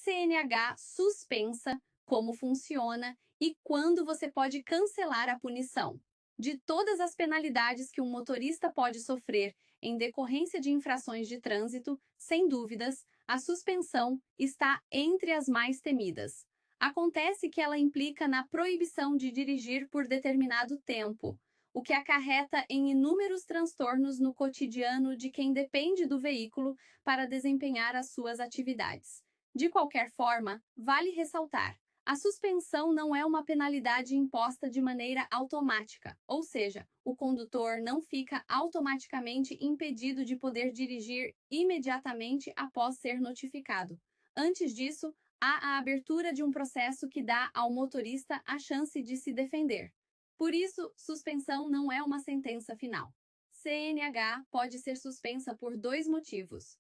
CNH suspensa, como funciona e quando você pode cancelar a punição. De todas as penalidades que um motorista pode sofrer em decorrência de infrações de trânsito, sem dúvidas, a suspensão está entre as mais temidas. Acontece que ela implica na proibição de dirigir por determinado tempo, o que acarreta em inúmeros transtornos no cotidiano de quem depende do veículo para desempenhar as suas atividades. De qualquer forma, vale ressaltar: a suspensão não é uma penalidade imposta de maneira automática, ou seja, o condutor não fica automaticamente impedido de poder dirigir imediatamente após ser notificado. Antes disso, há a abertura de um processo que dá ao motorista a chance de se defender. Por isso, suspensão não é uma sentença final. CNH pode ser suspensa por dois motivos.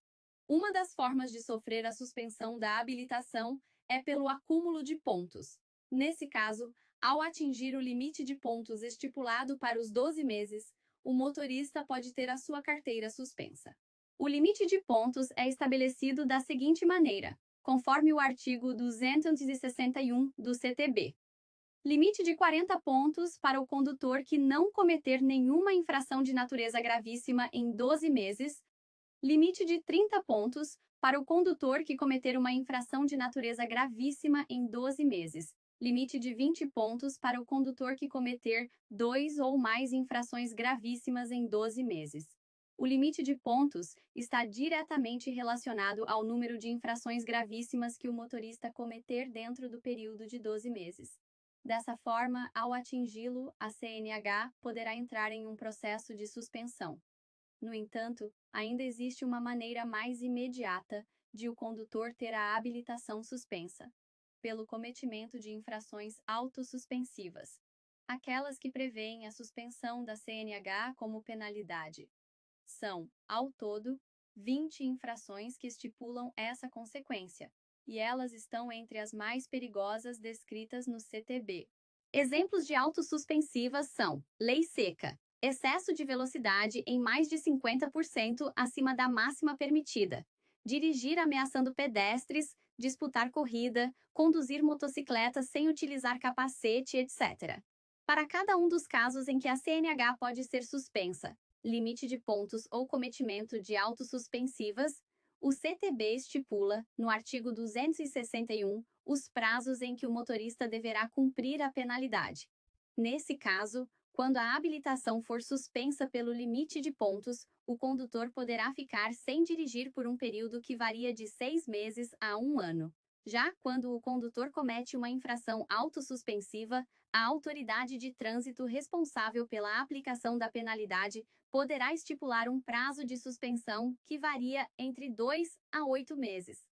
Uma das formas de sofrer a suspensão da habilitação é pelo acúmulo de pontos. Nesse caso, ao atingir o limite de pontos estipulado para os 12 meses, o motorista pode ter a sua carteira suspensa. O limite de pontos é estabelecido da seguinte maneira, conforme o artigo 261 do CTB. Limite de 40 pontos para o condutor que não cometer nenhuma infração de natureza gravíssima em 12 meses. Limite de 30 pontos para o condutor que cometer uma infração de natureza gravíssima em 12 meses. Limite de 20 pontos para o condutor que cometer 2 ou mais infrações gravíssimas em 12 meses. O limite de pontos está diretamente relacionado ao número de infrações gravíssimas que o motorista cometer dentro do período de 12 meses. Dessa forma, ao atingi-lo, a CNH poderá entrar em um processo de suspensão. No entanto, ainda existe uma maneira mais imediata de o condutor ter a habilitação suspensa, pelo cometimento de infrações autossuspensivas, aquelas que prevêem a suspensão da CNH como penalidade. São, ao todo, 20 infrações que estipulam essa consequência, e elas estão entre as mais perigosas descritas no CTB. Exemplos de autossuspensivas são: lei seca, excesso de velocidade em mais de 50% acima da máxima permitida, dirigir ameaçando pedestres, disputar corrida, conduzir motocicleta sem utilizar capacete, etc. Para cada um dos casos em que a CNH pode ser suspensa, limite de pontos ou cometimento de autossuspensivas, o CTB estipula, no artigo 261, os prazos em que o motorista deverá cumprir a penalidade. Nesse caso, quando a habilitação for suspensa pelo limite de pontos, o condutor poderá ficar sem dirigir por um período que varia de 6 meses a 1 ano. Já quando o condutor comete uma infração autossuspensiva, a autoridade de trânsito responsável pela aplicação da penalidade poderá estipular um prazo de suspensão que varia entre 2 a 8 meses.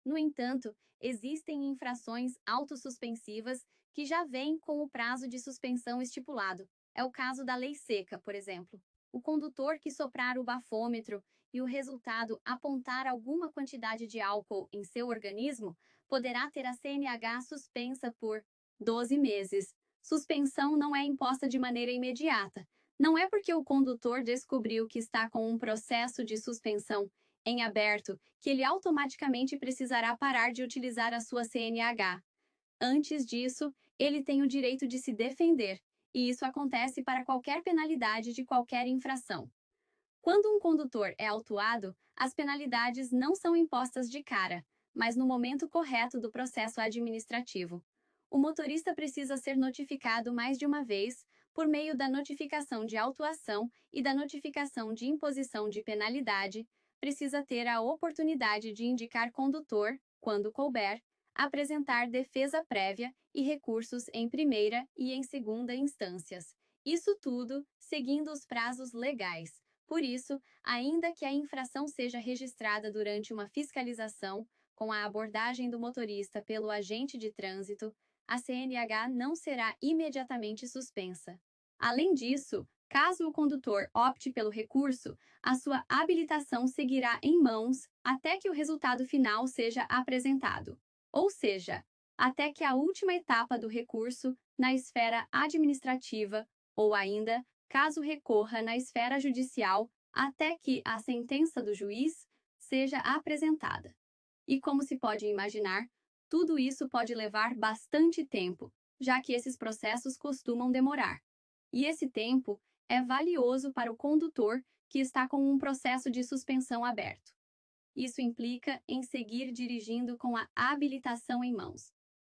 No entanto, existem infrações autossuspensivas que já vêm com o prazo de suspensão estipulado. É o caso da lei seca, por exemplo. O condutor que soprar o bafômetro e o resultado apontar alguma quantidade de álcool em seu organismo poderá ter a CNH suspensa por 12 meses. Suspensão não é imposta de maneira imediata. Não é porque o condutor descobriu que está com um processo de suspensão em aberto que ele automaticamente precisará parar de utilizar a sua CNH. Antes disso, ele tem o direito de se defender, e isso acontece para qualquer penalidade de qualquer infração. Quando um condutor é autuado, as penalidades não são impostas de cara, mas no momento correto do processo administrativo. O motorista precisa ser notificado mais de uma vez, por meio da notificação de autuação e da notificação de imposição de penalidade, precisa ter a oportunidade de indicar condutor, quando couber, apresentar defesa prévia e recursos em primeira e em segunda instâncias. Isso tudo seguindo os prazos legais. Por isso, ainda que a infração seja registrada durante uma fiscalização, com a abordagem do motorista pelo agente de trânsito, a CNH não será imediatamente suspensa. Além disso, caso o condutor opte pelo recurso, a sua habilitação seguirá em mãos até que o resultado final seja apresentado. Ou seja, até que a última etapa do recurso, na esfera administrativa, ou ainda, caso recorra na esfera judicial, até que a sentença do juiz seja apresentada. E como se pode imaginar, Tudo isso pode levar bastante tempo, já que esses processos costumam demorar. E esse tempo é valioso para o condutor que está com um processo de suspensão aberto. Isso implica em seguir dirigindo com a habilitação em mãos.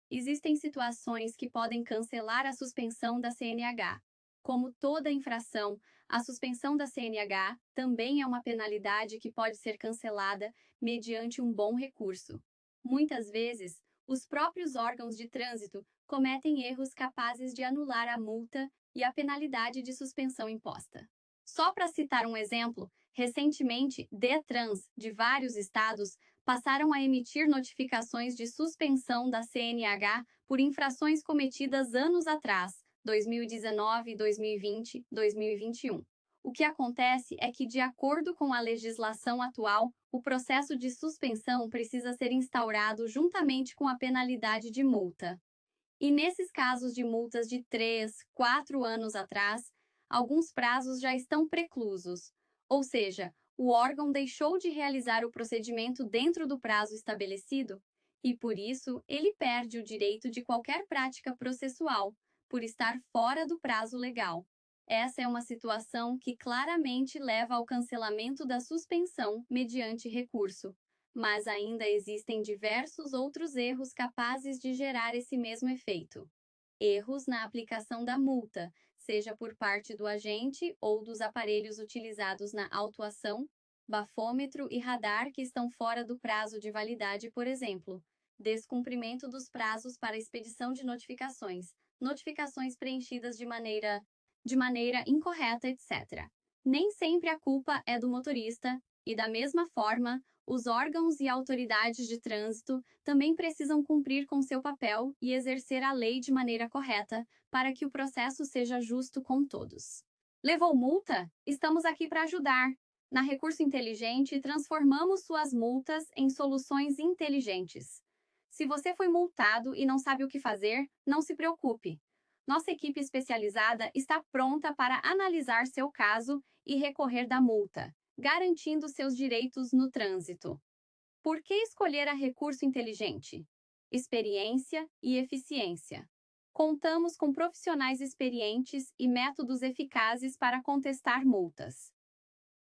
Existem situações que podem cancelar a suspensão da CNH. Como toda infração, a suspensão da CNH também é uma penalidade que pode ser cancelada mediante um bom recurso. Muitas vezes, os próprios órgãos de trânsito cometem erros capazes de anular a multa e a penalidade de suspensão imposta. Só para citar um exemplo, recentemente, DETRANS de vários estados passaram a emitir notificações de suspensão da CNH por infrações cometidas anos atrás, 2019, 2020, 2021. O que acontece é que, de acordo com a legislação atual, o processo de suspensão precisa ser instaurado juntamente com a penalidade de multa. E nesses casos de multas de 3, 4 anos atrás, alguns prazos já estão preclusos, ou seja, o órgão deixou de realizar o procedimento dentro do prazo estabelecido e, por isso, ele perde o direito de qualquer prática processual, por estar fora do prazo legal. Essa é uma situação que claramente leva ao cancelamento da suspensão mediante recurso. Mas ainda existem diversos outros erros capazes de gerar esse mesmo efeito. Erros na aplicação da multa, seja por parte do agente ou dos aparelhos utilizados na autuação, bafômetro e radar que estão fora do prazo de validade, por exemplo. Descumprimento dos prazos para expedição de notificações, notificações preenchidas de maneira incorreta, etc. Nem sempre a culpa é do motorista, e da mesma forma, os órgãos e autoridades de trânsito também precisam cumprir com seu papel e exercer a lei de maneira correta para que o processo seja justo com todos. Levou multa? Estamos aqui para ajudar. Na Recurso Inteligente, transformamos suas multas em soluções inteligentes. Se você foi multado e não sabe o que fazer, não se preocupe. Nossa equipe especializada está pronta para analisar seu caso e recorrer da multa, garantindo seus direitos no trânsito. Por que escolher a Recurso Inteligente? Experiência e eficiência. Contamos com profissionais experientes e métodos eficazes para contestar multas.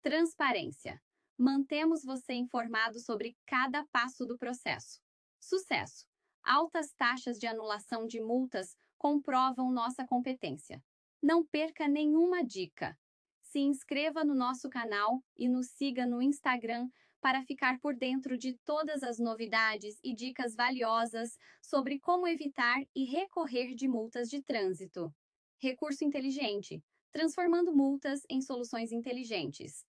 Transparência. Mantemos você informado sobre cada passo do processo. Sucesso. Altas taxas de anulação de multas comprovam nossa competência. Não perca nenhuma dica. Se inscreva no nosso canal e nos siga no Instagram para ficar por dentro de todas as novidades e dicas valiosas sobre como evitar e recorrer de multas de trânsito. Recurso Inteligente, transformando multas em soluções inteligentes.